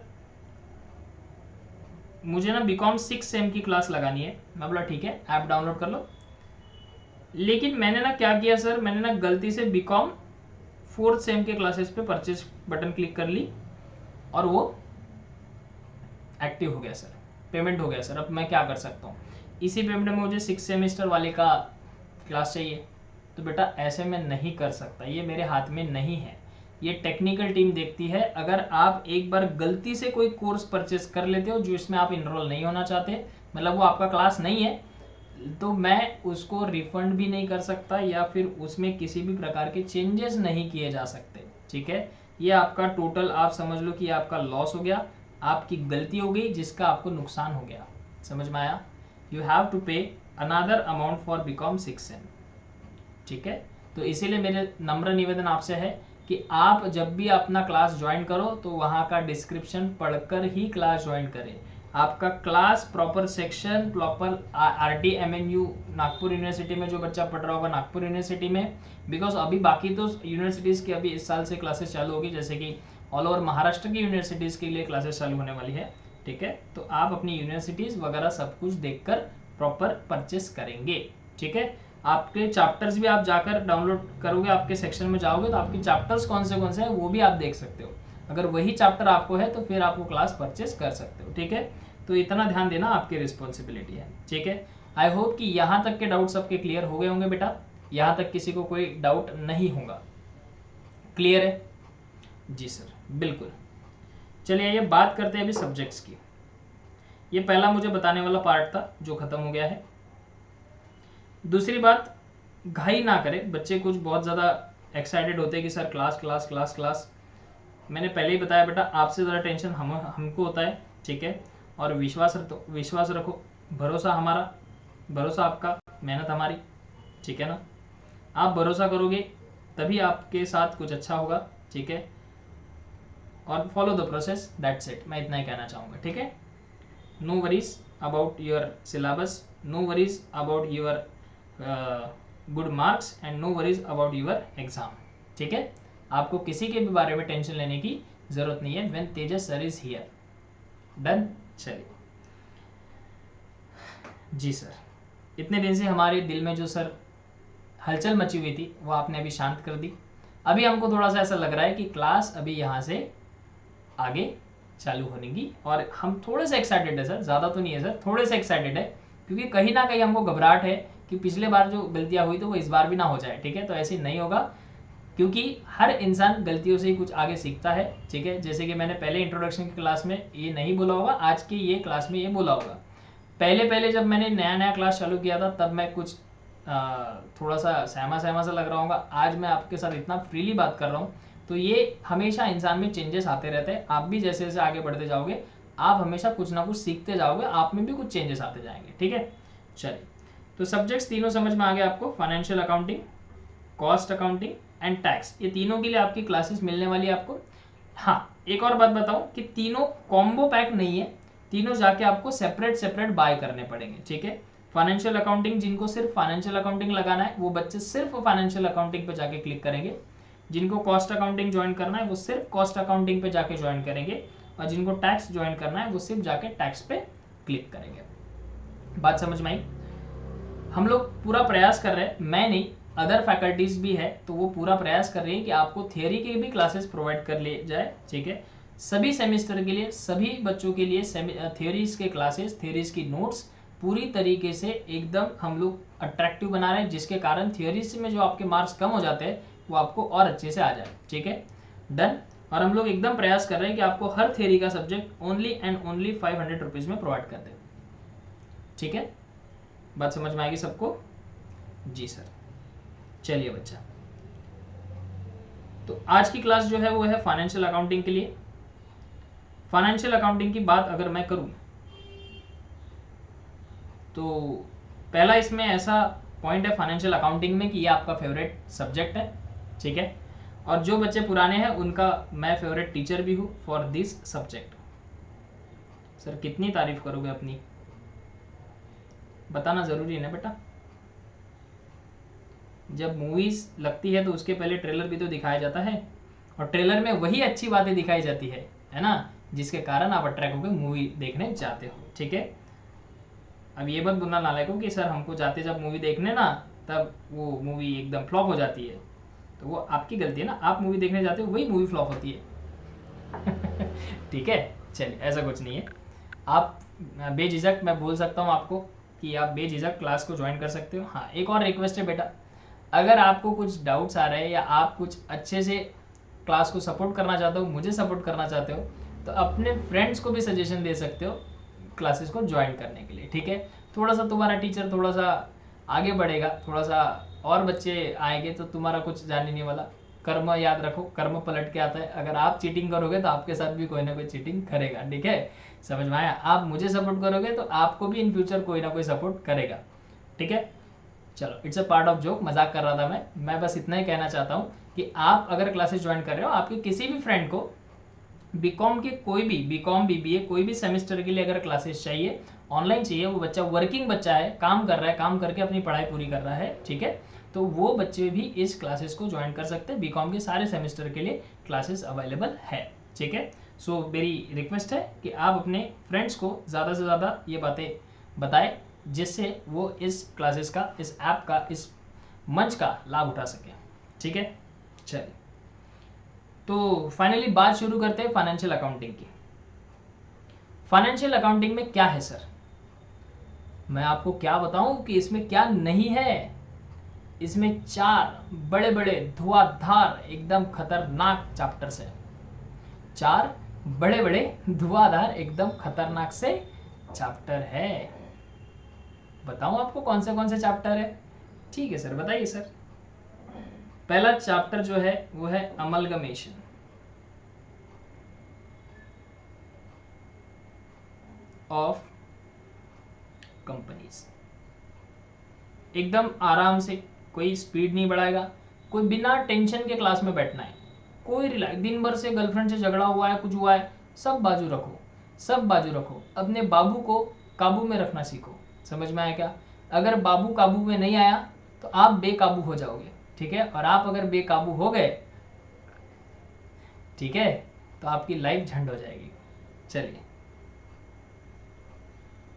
A: मुझे ना बीकॉम 6 सेम की क्लास लगानी है। मैं बोला ठीक है, ऐप डाउनलोड कर लो। लेकिन मैंने ना क्या किया सर, मैंने ना गलती से बीकॉम 4th सेम के क्लासेस पे परचेज बटन क्लिक कर ली और वो एक्टिव हो गया सर, पेमेंट हो गया सर। अब मैं क्या कर सकता हूँ, इसी पेमेंट में मुझे 6 सेमेस्टर वाले का क्लास चाहिए। तो बेटा ऐसे में नहीं कर सकता, ये मेरे हाथ में नहीं है, ये टेक्निकल टीम देखती है। अगर आप एक बार गलती से कोई कोर्स परचेस कर लेते हो जो इसमें आप इनरोल नहीं होना चाहते, मतलब वो आपका क्लास नहीं है, तो मैं उसको रिफंड भी नहीं कर सकता या फिर उसमें किसी भी प्रकार के चेंजेस नहीं किए जा सकते, ठीक है। ये आपका टोटल आप समझ लो कि आपका लॉस हो गया, आपकी गलती हो गई जिसका आपको नुकसान हो गया। समझ में आया? You have to pay another amount for BCom 6 sem, ठीक है। तो इसीलिए मेरे नम्र निवेदन आपसे है कि आप जब भी अपना क्लास ज्वाइन करो तो वहाँ का डिस्क्रिप्शन पढ़कर ही क्लास ज्वाइन करें। आपका class proper section, proper RTMNU Nagpur university में जो बच्चा पढ़ रहा होगा नागपुर यूनिवर्सिटी में, बिकॉज अभी बाकी तो यूनिवर्सिटीज़ की अभी इस साल से क्लासेस चालू होगी, जैसे कि ऑल ओवर महाराष्ट्र की यूनिवर्सिटीज़ के लिए क्लासेस चालू होने वाली है, ठीक है। तो आप अपनी यूनिवर्सिटीज़ वगैरह सब कुछ देखकर प्रॉपर परचेस करेंगे, ठीक है। आपके चैप्टर्स भी आप जाकर डाउनलोड करोगे, आपके सेक्शन में जाओगे तो आपके चैप्टर्स कौन से हैं वो भी आप देख सकते हो। अगर वही चैप्टर आपको है तो फिर आप वो क्लास परचेस कर सकते हो, ठीक है। तो इतना ध्यान देना आपकी रिस्पॉन्सिबिलिटी है, ठीक है। आई होप कि यहाँ तक के डाउट सबके क्लियर हो गए होंगे बेटा, यहाँ तक किसी को कोई डाउट नहीं होगा, क्लियर है? जी सर, बिल्कुल। चलिए ये बात करते हैं अभी सब्जेक्ट्स की। ये पहला मुझे बताने वाला पार्ट था जो खत्म हो गया है। दूसरी बात, घाई ना करें, बच्चे कुछ बहुत ज़्यादा एक्साइटेड होते हैं कि sir class class class class. मैंने पहले ही बताया बेटा, आपसे ज़्यादा टेंशन हमको होता है, ठीक है। और विश्वास रखो, भरोसा हमारा, भरोसा आपका, मेहनत हमारी, ठीक है ना। आप भरोसा करोगे तभी आपके साथ कुछ अच्छा होगा, ठीक है। और follow the process, that's it, मैं इतना ही कहना चाहूँगा, ठीक है। No worries about your syllabus, no worries about your good marks and no worries about your exam, ठीक है। आपको किसी के भी बारे में टेंशन लेने की जरूरत नहीं है। When Tejas sir is here, done. चलिए जी सर, इतने दिन से हमारे दिल में जो सर हलचल मची हुई थी वो आपने अभी शांत कर दी। अभी हमको थोड़ा सा ऐसा लग रहा है कि क्लास अभी यहाँ से आगे चालू होने की, और हम थोड़े से एक्साइटेड है सर, ज़्यादा तो नहीं है सर, थोड़े से एक्साइटेड है, क्योंकि कहीं ना कहीं हमको घबराहट है कि पिछले बार जो गलतियाँ हुई तो वो इस बार भी ना हो जाए, ठीक है। तो ऐसे नहीं होगा, क्योंकि हर इंसान गलतियों से ही कुछ आगे सीखता है, ठीक है। जैसे कि मैंने पहले इंट्रोडक्शन की क्लास में ये नहीं बोला होगा, आज की ये क्लास में ये बोला होगा। पहले जब मैंने नया क्लास चालू किया था तब मैं कुछ थोड़ा सा सहमा सा लग रहा होगा। आज मैं आपके साथ इतना फ्रीली बात कर रहा हूँ, तो ये हमेशा इंसान में चेंजेस आते रहते हैं। आप भी जैसे जैसे आगे बढ़ते जाओगे आप हमेशा कुछ ना कुछ सीखते जाओगे, आप में भी कुछ चेंजेस आते जाएंगे, ठीक है। चलिए, तो सब्जेक्ट्स तीनों समझ में आ गए आपको, financial accounting, cost accounting and tax, ये तीनों के लिए आपकी क्लासेस मिलने वाली है आपको। हाँ, एक और बात बताऊं कि तीनों कॉम्बो पैक नहीं है, तीनों जाके आपको सेपरेट बाय करने पड़ेंगे, ठीक है। फाइनेंशियल अकाउंटिंग, जिनको सिर्फ फाइनेंशियल अकाउंटिंग लगाना है वो बच्चे सिर्फ फाइनेंशियल अकाउंटिंग पे जाके क्लिक करेंगे। जिनको कॉस्ट अकाउंटिंग ज्वाइन करना है वो सिर्फ कॉस्ट अकाउंटिंग पे जाके ज्वाइन करेंगे, और जिनको टैक्स ज्वाइन करना है वो सिर्फ जाके टैक्स पे क्लिक करेंगे। बात समझ में आई? हम लोग पूरा प्रयास कर रहे हैं, मैं नहीं, अदर फैकल्टीज भी है, तो वो पूरा प्रयास कर रही है कि आपको थियोरी के भी क्लासेस प्रोवाइड कर लिए जाए, ठीक है। सभी सेमेस्टर के लिए सभी बच्चों के लिए थियोरीज के क्लासेस, थियोरीज की नोट्स पूरी तरीके से एकदम हम लोग अट्रैक्टिव बना रहे हैं, जिसके कारण थियोरीज में जो आपके मार्क्स कम हो जाते हैं वो आपको और अच्छे से आ जाए, ठीक है, डन। और हम लोग एकदम प्रयास कर रहे हैं कि आपको हर थ्योरी का subject only and only 500 rupees में प्रोवाइड कर दें। ठीक है, बात समझ में आएगी सबको? जी सर। चलिए बच्चा, तो आज की क्लास जो है वो है फाइनेंशियल अकाउंटिंग के लिए। फाइनेंशियल अकाउंटिंग की बात अगर मैं करूं तो पहला इसमें ऐसा पॉइंट है फाइनेंशियल अकाउंटिंग में कि ये आपका फेवरेट सब्जेक्ट है। ठीक है, और जो बच्चे पुराने हैं उनका मैं फेवरेट टीचर भी हूँ फॉर दिस सब्जेक्ट। सर कितनी तारीफ करोगे अपनी, बताना जरूरी है ना बेटा। जब मूवीज लगती है तो उसके पहले ट्रेलर भी तो दिखाया जाता है, और ट्रेलर में वही अच्छी बातें दिखाई जाती है ना, जिसके कारण आप अट्रैक्ट होकर मूवी देखने जाते हो। ठीक है, अब ये बात बोलना नालायक हो कि सर हमको जाते जब मूवी देखने ना तब वो मूवी एकदम फ्लॉप हो जाती है, तो वो आपकी गलती है ना, आप मूवी देखने जाते हो वही मूवी फ्लॉप होती है। ठीक है, चलिए ऐसा कुछ नहीं है, आप बेझिझक मैं बोल सकता हूँ आपको कि आप बेझिझक क्लास को ज्वाइन कर सकते हो। हाँ, एक और रिक्वेस्ट है बेटा, अगर आपको कुछ डाउट्स आ रहे हैं या आप कुछ अच्छे से क्लास को सपोर्ट करना चाहते हो, मुझे सपोर्ट करना चाहते हो, तो अपने फ्रेंड्स को भी सजेशन दे सकते हो क्लासेस को ज्वाइन करने के लिए। ठीक है, थोड़ा सा तुम्हारा टीचर थोड़ा सा आगे बढ़ेगा, थोड़ा सा और बच्चे आएंगे तो तुम्हारा कुछ जाने नहीं वाला। कर्म याद रखो, कर्म पलट के आता है। अगर आप चीटिंग करोगे तो आपके साथ भी कोई ना कोई चीटिंग करेगा। ठीक है, समझ में आया? आप मुझे सपोर्ट करोगे तो आपको भी इन फ्यूचर कोई ना कोई सपोर्ट करेगा। ठीक है, चलो it's a part of joke, मजाक कर रहा था मैं बस इतना ही कहना चाहता हूँ कि आप अगर क्लासेस ज्वाइन कर रहे हो, आपके किसी भी फ्रेंड को बीकॉम के कोई भी बीकॉम बीबीए कोई भी सेमेस्टर के लिए अगर क्लासेस चाहिए, ऑनलाइन चाहिए, वो बच्चा वर्किंग बच्चा है, काम कर रहा है, काम करके अपनी पढ़ाई पूरी कर रहा है, ठीक है, तो वो बच्चे भी इस क्लासेस को ज्वाइन कर सकते हैं। बीकॉम के सारे सेमेस्टर के लिए क्लासेस अवेलेबल है। ठीक है, सो मेरी रिक्वेस्ट है कि आप अपने फ्रेंड्स को ज़्यादा से ज़्यादा ये बातें बताएं, जिससे वो इस क्लासेस का, इस ऐप का, इस मंच का लाभ उठा सके। ठीक है, चलिए तो फाइनली बात शुरू करते हैं फाइनेंशियल अकाउंटिंग की। फाइनेंशियल अकाउंटिंग में क्या है सर? मैं आपको क्या बताऊं कि इसमें क्या नहीं है। इसमें 4 बड़े बड़े धुआंधार एकदम खतरनाक चैप्टर्स है। 4 बड़े बड़े धुआंधार एकदम खतरनाक से चैप्टर है। बताऊं आपको कौन से चैप्टर है? ठीक है सर, बताइए सर। पहला चैप्टर जो है वो है अमलगमेशन ऑफ कंपनीज। एकदम आराम से, कोई स्पीड नहीं बढ़ाएगा, कोई बिना टेंशन के क्लास में बैठना है, कोई रिलैक्स। दिन भर से गर्लफ्रेंड से झगड़ा हुआ है, कुछ हुआ है, सब बाजू रखो, सब बाजू रखो, अपने बाबू को काबू में रखना सीखो। समझ में आया क्या? अगर बाबू काबू में नहीं आया तो आप बेकाबू हो जाओगे। ठीक है, और आप अगर बेकाबू हो गए, ठीक है, तो आपकी लाइफ झंड हो जाएगी। चलिए,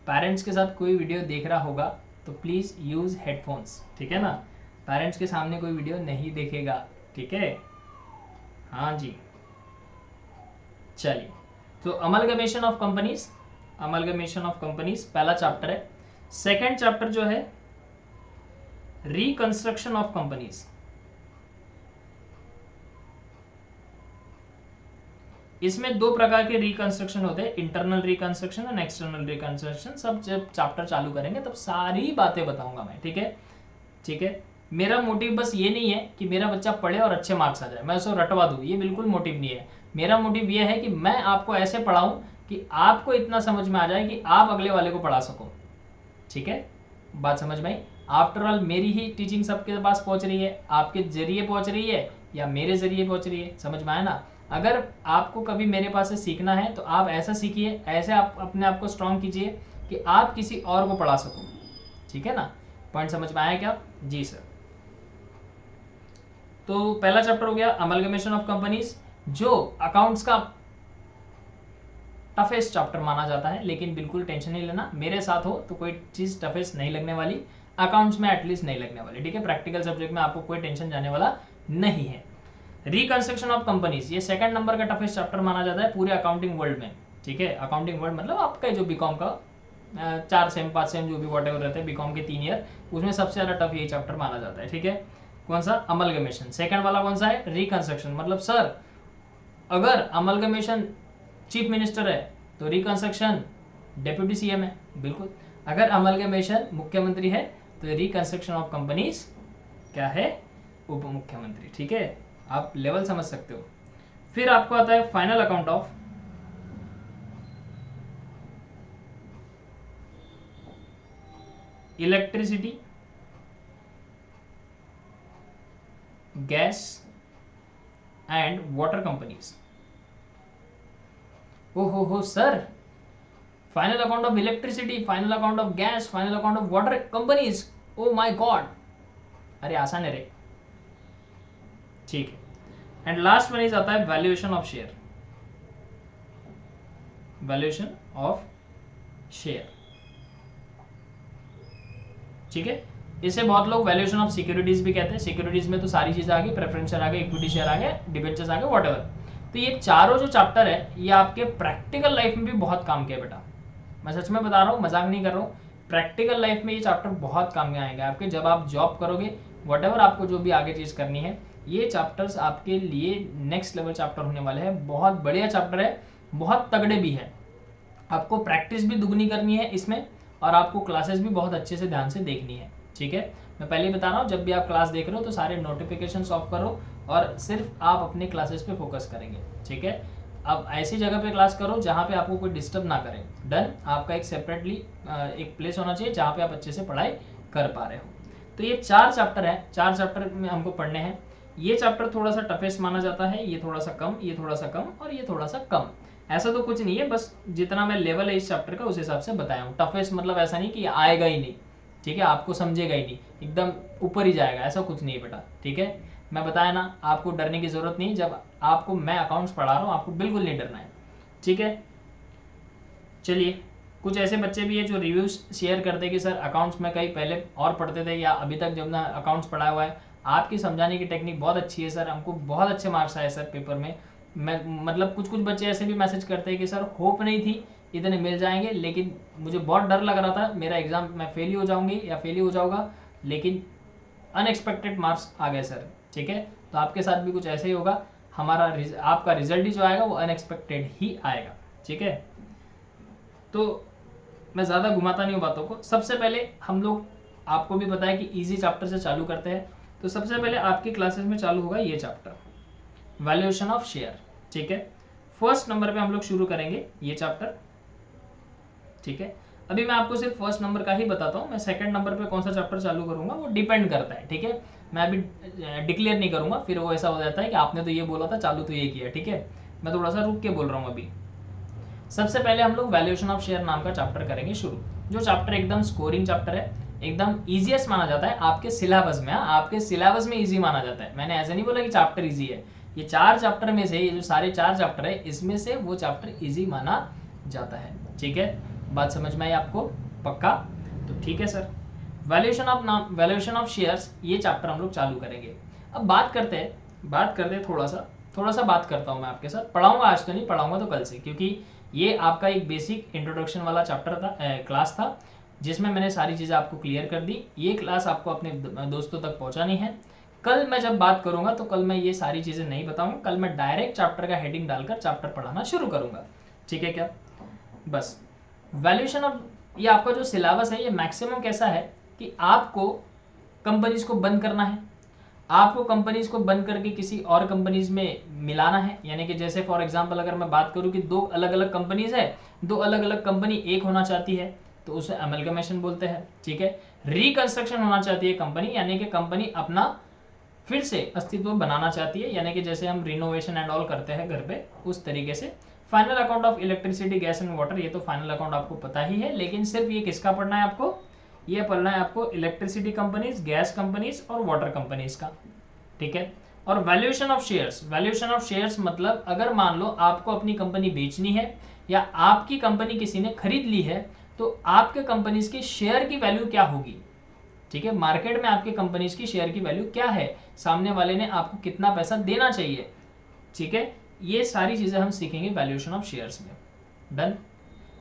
A: पेरेंट्स के साथ कोई वीडियो देख रहा होगा तो प्लीज़ यूज़ हेडफोन्स। ठीक है ना, पेरेंट्स के सामने कोई वीडियो नहीं देखेगा। ठीक है, हाँ जी। चलिए, तो amalgamation of companies, amalgamation of companies पहला चैप्टर है। सेकंड चैप्टर जो है रिकंस्ट्रक्शन ऑफ कंपनीज। इसमें 2 प्रकार के रिकंस्ट्रक्शन होते हैं, इंटरनल रिकंस्ट्रक्शन और एक्सटर्नल रिकंस्ट्रक्शन। सब जब चैप्टर चालू करेंगे तब सारी बातें बताऊंगा मैं। ठीक है, ठीक है। मेरा मोटिव बस ये नहीं है कि मेरा बच्चा पढ़े और अच्छे मार्क्स आ जाए, मैं उसको रटवा दूँ, ये बिल्कुल मोटिव नहीं है। मेरा मोटिव ये है कि मैं आपको ऐसे पढ़ाऊँ कि आपको इतना समझ में आ जाए कि आप अगले वाले को पढ़ा सको। ठीक है, बात समझ में आई? आफ्टर ऑल मेरी ही टीचिंग सबके पास पहुंच रही है, आपके जरिए पहुंच रही है या मेरे जरिए पहुंच रही है, समझ में आया ना? अगर आपको कभी मेरे पास से सीखना है तो आप ऐसा सीखिए, ऐसे आप अपने आप को स्ट्रांग कीजिए कि आप किसी और को पढ़ा सको। ठीक है ना, पॉइंट समझ में आया क्या? जी सर। तो पहला चैप्टर हो गया अमलगमेशन ऑफ कंपनीज, जो अकाउंट्स का टफेस्ट चैप्टर माना जाता है, लेकिन बिल्कुल टेंशन नहीं लेना, मेरे साथ हो तो कोई चीज टफेस्ट नहीं लगने वाली, अकाउंट्स में एटलीस्ट नहीं लगने वाली। ठीक है, प्रैक्टिकल सब्जेक्ट में आपको कोई टेंशन जाने वाला नहीं है। रिकंस्ट्रक्शन ऑफ कंपनीज, ये 2nd नंबर का टफेस्ट चैप्टर माना जाता है पूरे अकाउंटिंग वर्ल्ड में। ठीक है, अकाउंटिंग वर्ल्ड मतलब आपका जो बीकॉम का 4 सेम 5 सेम जो भी वॉट एवर रहते हैं बीकॉम के 3 ईयर, उसमें सबसे ज्यादा टफ ये चैप्टर माना जाता है। ठीक है, कौन सा? अमलगमेशन। सेकंड वाला कौन सा है? रिकंस्ट्रक्शन। मतलब सर अगर अमलगमेशन चीफ मिनिस्टर है तो रिकंस्ट्रक्शन डेप्यूटी सीएम है, बिल्कुल। अगर अमलगमेशन मुख्यमंत्री है तो रिकंस्ट्रक्शन ऑफ कंपनीज क्या है, उप मुख्यमंत्री। ठीक है, आप लेवल समझ सकते हो। फिर आपको आता है final account of electricity, gas and water companies. हो sir, final account of electricity, final account of gas, final account of water companies, oh my god, अरे आसान है रे। ठीक है, एंड लास्ट वन इज आता है valuation of share, valuation of share. ठीक है, इसे बहुत लोग वैल्यूएशन ऑफ सिक्योरिटीज भी कहते हैं। सिक्योरिटीज में तो सारी चीजें आ गई, प्रेफरेंस शेयर आ गए, इक्विटी शेयर आ गए, डिबेंचर्स आ गए, व्हाटएवर। तो ये चारों जो चैप्टर है ये आपके प्रैक्टिकल लाइफ में भी बहुत काम के बेटा, मैं सच में बता रहा हूँ, मजाक नहीं कर रहा हूँ। प्रैक्टिकल लाइफ में ये चैप्टर बहुत काम में आएंगे आपके, जब आप जॉब करोगे, व्हाटएवर आपको जो भी आगे चीज करनी है, ये चैप्टर्स आपके लिए नेक्स्ट लेवल चैप्टर होने वाले हैं। बहुत बढ़िया चैप्टर है, बहुत तगड़े भी है। आपको प्रैक्टिस भी दुगनी करनी है इसमें, और आपको क्लासेस भी बहुत अच्छे से ध्यान से देखनी है। ठीक है, मैं पहले ही बता रहा हूँ, जब भी आप क्लास देख रहे हो तो सारे नोटिफिकेशन ऑफ करो और सिर्फ आप अपने क्लासेस पे फोकस करेंगे। ठीक है, अब ऐसी जगह पे क्लास करो जहाँ पे आपको कोई डिस्टर्ब ना करे। डन, आपका एक सेपरेटली एक प्लेस होना चाहिए जहाँ पे आप अच्छे से पढ़ाई कर पा रहे हो। तो ये 4 चैप्टर है, 4 चैप्टर में हमको पढ़ने हैं। ये चैप्टर थोड़ा सा टफेस्ट माना जाता है, ये थोड़ा सा कम, ये थोड़ा सा कम और ये थोड़ा सा कम। ऐसा तो कुछ नहीं है, बस जितना मैं लेवल है इस चैप्टर का उस हिसाब से बताया हूँ। टफेस्ट मतलब ऐसा नहीं कि आएगा ही नहीं, ठीक है, आपको समझेगा ही नहीं, एकदम ऊपर ही जाएगा, ऐसा कुछ नहीं है बेटा। ठीक है, मैं बताया ना, आपको डरने की जरूरत नहीं। जब आपको मैं अकाउंट्स पढ़ा रहा हूँ आपको बिल्कुल नहीं डरना है। ठीक है, चलिए, कुछ ऐसे बच्चे भी हैं जो रिव्यूज शेयर करते हैं कि सर अकाउंट्स में कहीं पहले और पढ़ते थे या अभी तक जब ना अकाउंट्स पढ़ा हुआ है, आपकी समझाने की टेक्निक बहुत अच्छी है सर, हमको बहुत अच्छे मार्क्स आए सर पेपर में। मैं मतलब कुछ बच्चे ऐसे भी मैसेज करते हैं कि सर होप नहीं थी इतने मिल जाएंगे, लेकिन मुझे बहुत डर लग रहा था मेरा एग्जाम मैं फेल ही हो जाऊंगी या फेल ही हो जाऊंगा, लेकिन अनएक्सपेक्टेड मार्क्स आ गए सर। ठीक है, तो आपके साथ भी कुछ ऐसे ही होगा, हमारा आपका रिजल्ट ही जो आएगा वो अनएक्सपेक्टेड ही आएगा। ठीक है, तो मैं ज़्यादा घुमाता नहीं हूँ बातों को। सबसे पहले हम लोग, आपको भी पता है कि इजी चैप्टर से चालू करते हैं। तो सबसे पहले आपकी क्लासेस में चालू होगा ये चैप्टर, वैल्यूएशन ऑफ शेयर। ठीक है, फर्स्ट नंबर पे हम लोग शुरू करेंगे ये चैप्टर। ठीक है, अभी मैं आपको सिर्फ फर्स्ट नंबर का ही बताता हूँ, मैं सेकंड नंबर पे कौन सा चैप्टर चालू करूंगा वो डिपेंड करता है। ठीक है, मैं अभी डिक्लेयर नहीं करूंगा, फिर वो ऐसा हो जाता है कि आपने तो ये बोला था चालू तो ये किया। ठीक है, मैं थोड़ा सा रुक के बोल रहा हूँ अभी। सबसे पहले हम लोग वैल्यूएशन ऑफ शेयर नाम का चैप्टर करेंगे शुरू, जो चैप्टर एकदम स्कोरिंग चैप्टर है, एकदम इजीएस्ट माना जाता है आपके सिलेबस में। आपके सिलेबस में इजी माना जाता है, मैंने ऐसे नहीं बोला कि चैप्टर इजी है। ये 4 चैप्टर में से, ये जो सारे 4 चैप्टर है इसमें से वो चैप्टर इजी माना जाता है। ठीक है, बात समझ में आई आपको? पक्का? तो ठीक है सर, वैल्यूएशन ऑफ शेयर्स ये चैप्टर हम लोग चालू करेंगे। अब बात करते हैं थोड़ा सा बात करता हूँ मैं आपके साथ। पढ़ाऊंगा आज तो नहीं, पढ़ाऊंगा तो कल से, क्योंकि ये आपका एक बेसिक इंट्रोडक्शन वाला चैप्टर था, क्लास था, जिसमें मैंने सारी चीज़ें आपको क्लियर कर दी। ये क्लास आपको अपने दोस्तों तक पहुंचानी है। कल मैं जब बात करूंगा तो कल मैं ये सारी चीज़ें नहीं बताऊंगा, कल मैं डायरेक्ट चैप्टर का हेडिंग डालकर चैप्टर पढ़ाना शुरू करूंगा। ठीक है क्या? बस वैल्यूएशन ऑफ, ये आपका जो सिलेबस है ये मैक्सिमम कैसा है कि आपको कंपनीज को बंद करना है, आपको कंपनीज को बंद करके किसी और कंपनीज में मिलाना है। यानी कि जैसे फॉर एग्जांपल अगर मैं बात करूं कि 2 अलग अलग कंपनीज है, 2 अलग अलग कंपनी एक होना चाहती है तो उसे अमलगमेशन बोलते हैं। ठीक है, रिकंस्ट्रक्शन होना चाहती है कंपनी, यानी कि कंपनी अपना फिर से अस्तित्व बनाना चाहती है, यानी कि जैसे हम रिनोवेशन एंड ऑल करते हैं घर पे, उस तरीके से। Final account of electricity, gas and water, ये तो फाइनल अकाउंट आपको पता ही है, लेकिन सिर्फ ये किसका पढ़ना है आपको? ये पढ़ना है आपको इलेक्ट्रिसिटी कंपनीज, गैस कंपनीज और वाटर कंपनीज का। ठीक है, और वैल्यूएशन ऑफ शेयर्स मतलब अगर मान लो आपको अपनी कंपनी बेचनी है या आपकी कंपनी किसी ने खरीद ली है तो आपके कंपनीज की शेयर की वैल्यू क्या होगी। ठीक है, मार्केट में आपके कंपनीज की शेयर की वैल्यू क्या है, सामने वाले ने आपको कितना पैसा देना चाहिए। ठीक है, ये सारी चीजें हम सीखेंगे वैल्यूएशन ऑफ शेयर्स में। डन,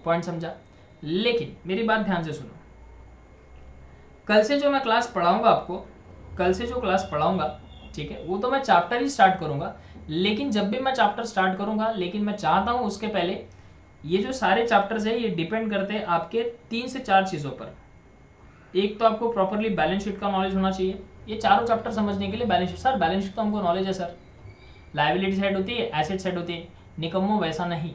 A: पॉइंट समझा? लेकिन मेरी बात ध्यान से सुनो, कल से जो मैं क्लास पढ़ाऊंगा आपको, कल से जो क्लास पढ़ाऊंगा, ठीक है, वो तो मैं चैप्टर ही स्टार्ट करूंगा, लेकिन जब भी मैं चैप्टर स्टार्ट करूंगा, लेकिन मैं चाहता हूं उसके पहले ये जो सारे चैप्टर्स है ये डिपेंड करते हैं आपके 3 से 4 चीज़ों पर। एक तो आपको प्रॉपरली बैलेंस शीट का नॉलेज होना चाहिए, ये चारों चैप्टर समझने के लिए balance sheet, sir balance sheet तो हमको नॉलेज है सर, लाइबिलिटी साइड होती है, एसेट साइड होती है, निकम्मो वैसा नहीं।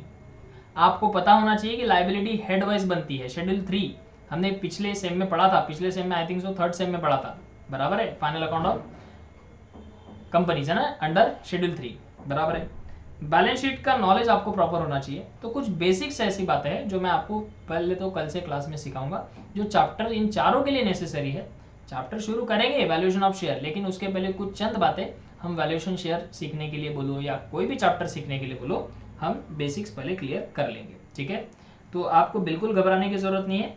A: आपको पता होना चाहिए कि लाइबिलिटी हेड वाइज बनती है, शेड्यूल 3 हमने पिछले सेम में पढ़ा था, पिछले सेम में I think so third same में पढ़ा था, बराबर है, फाइनल अकाउंट ऑफ कंपनीज है ना, अंडर शेड्यूल 3, बराबर है। बैलेंस शीट का नॉलेज आपको प्रॉपर होना चाहिए। तो कुछ बेसिक्स ऐसी बातें हैं जो मैं आपको पहले तो कल से क्लास में सिखाऊंगा, जो चैप्टर इन चारों के लिए नेसेसरी है। चैप्टर शुरू करेंगे वैल्यूएशन ऑफ शेयर, लेकिन उसके पहले कुछ चंद बातें हम वैल्यूएशन शेयर सीखने के लिए बोलो या कोई भी चैप्टर सीखने के लिए बोलो, हम बेसिक्स पहले क्लियर कर लेंगे, ठीक है। तो आपको बिल्कुल घबराने की जरूरत नहीं है,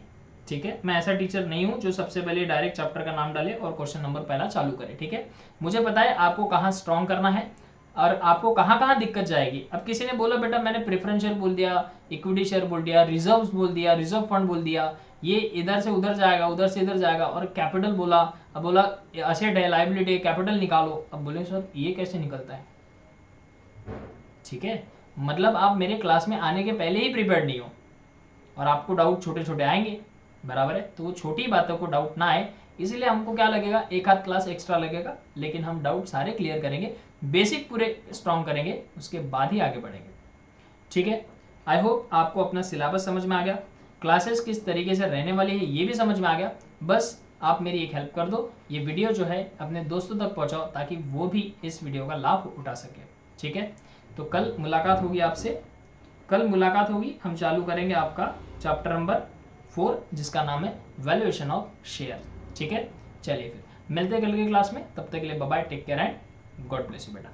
A: ठीक है। मैं ऐसा टीचर नहीं हूं जो सबसे पहले डायरेक्ट चैप्टर का नाम डाले और क्वेश्चन नंबर पहला चालू करे, ठीक है। मुझे पता है आपको कहाँ स्ट्रॉन्ग करना है और आपको कहाँ कहाँ दिक्कत जाएगी। अब किसी ने बोला बेटा मैंने प्रेफरेंशियल बोल दिया, इक्विटी शेयर बोल दिया, रिजर्व्स बोल दिया, रिजर्व फंड बोल दिया, ये इधर से उधर जाएगा, उधर से इधर जाएगा, और कैपिटल बोला, अब बोला असेट है, लायबिलिटी है, कैपिटल निकालो। अब बोले सर ये कैसे निकलता है, ठीक है। मतलब आप मेरे क्लास में आने के पहले ही प्रिपेयर्ड नहीं हो और आपको डाउट छोटे छोटे आएंगे, बराबर है। तो वो छोटी बातों को डाउट ना आए, इसीलिए हमको क्या लगेगा, एक आध क्लास एक्स्ट्रा लगेगा, लेकिन हम डाउट सारे क्लियर करेंगे, बेसिक पूरे स्ट्रॉन्ग करेंगे, उसके बाद ही आगे बढ़ेंगे, ठीक है। आई होप आपको अपना सिलेबस समझ में आ गया, क्लासेस किस तरीके से रहने वाली है ये भी समझ में आ गया। बस आप मेरी एक हेल्प कर दो, ये वीडियो जो है अपने दोस्तों तक पहुंचाओ ताकि वो भी इस वीडियो का लाभ उठा सके, ठीक है। तो कल मुलाकात होगी आपसे, कल मुलाकात होगी, हम चालू करेंगे आपका चैप्टर नंबर 4 जिसका नाम है वैल्यूएशन ऑफ शेयर, ठीक है। चलिए फिर मिलते हैं कल की क्लास में, तब तक के लिए bye bye, take care and God bless you बेटा।